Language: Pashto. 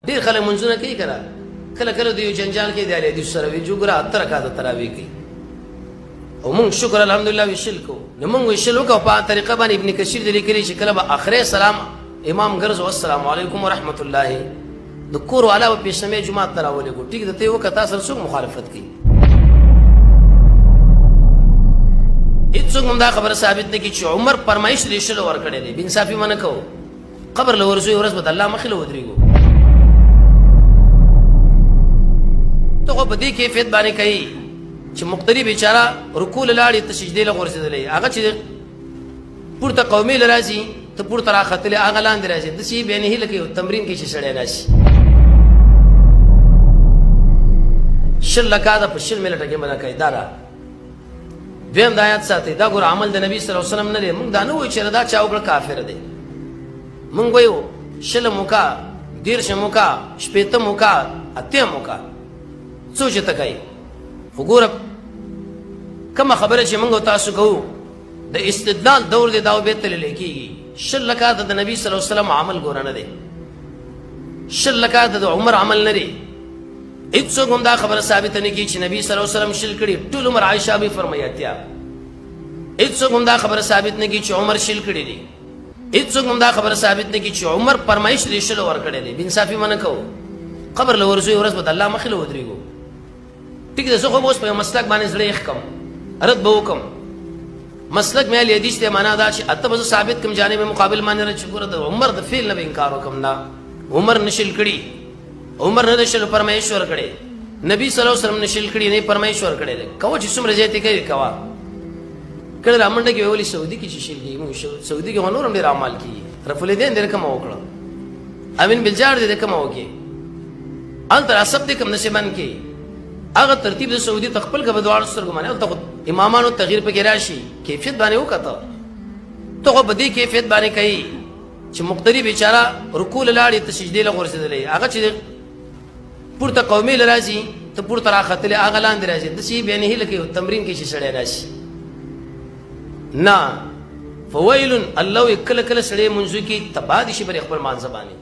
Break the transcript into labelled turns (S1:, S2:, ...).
S1: ډیر خلک منځونه کوي کنه کله کله د یو جنجال کې دی د سره وی جوګره اتر کا د تراوی کوي او مونږ شکر الحمدلله وشل کو نو مونږ وشل کو په طریقه باندې ابن کثیر د لیکلي چې کله به اخره سلام امام ګرځو السلام علیکم ورحمت الله د کور علاوه په سمې جمعه تراولې کو ټیک د ته وکتا سره څوک مخالفت کوي هیڅوک هم دا خبره ثابت نه کی چې عمر فرمایش لري شل ور کړی دی بن صافي منه کو قبر له ورزوي ورځ بد الله مخله ودرېګو ته په دې کیفیت باندې کوي چې مقتدی بیچاره رکوع لاړې ته سجدې له ورسېدلې هغه چې پورته قومي لرازي ته پورته راختلې هغه لاندې راځي د شي به نه لکه تمرین کې چې سړی راشي شل لکاده په شل ملټه کې مله کوي دارا دویم د آیات ساتي دا ګور عمل د نبی صلی الله علیه وسلم نه دی موږ دا نه وایو چې دا چا وګړه کافر دی موږ وایو شل موکا دیرش موکا شپېته موکا اته موکا څو چې تکای وګوره کومه خبره چې موږ تاسو کوو د استدلال دور دی دا به تل لیکيږي شل لکات د نبی صلی الله علیه وسلم عمل ګور نه دی شل لکات د عمر عمل نه دی هیڅوک هم دا خبره ثابت نه کی چې نبی صلی الله علیه وسلم شل کړي ټول عمر عائشہ به فرمایاتیا هیڅوک هم دا خبره ثابت نه کی چې عمر شل کړي دي هیڅوک هم دا خبره ثابت نه کی چې عمر فرمایش لري شل ور کړي دي بن صافي منه کو قبر له ورزوي ورځ بد الله مخله ودرېګو ټیک ده زه خو اوس په مسلک باندې زړه ښکم رد به وکم مسلک مې حدیث ته معنا دا چې اته به ثابت کوم جانب مقابل باندې چې ګوره د عمر د فعل نه انکار وکم نه عمر نشل کړي عمر نه شل پرمیشور کړي نبی صلی الله علیه وسلم نشل کړي نه پرمیشور کړي کو چې څومره ځای ته کوي کوا کله رامنډه کې ویلي سعودي کې چې شل کې مو سعودي کې ونور ډیر اعمال کوي رفل دین دې کوم وکړه امین بلجار دې کوم وکي انت عصب دې کوم نشمن کې هغه ترتیب د سعودي تخپل کې بدوار سره ګمانه او ته امامانو تغییر په کې راشي کیفیت باندې وکړه ته په دې کیفیت باندې کوي چې مقتدی بیچاره رکوع لاړې ته سجدې له ورسېدلې هغه چې پورته قومي لرازي ته پورته راختلې هغه لاندې راځي د شي به نه لکه تمرین کې چې سړی راشي نه فویل الله کله کله سړی منځو کې تبادی شي بر خپل مان زبانی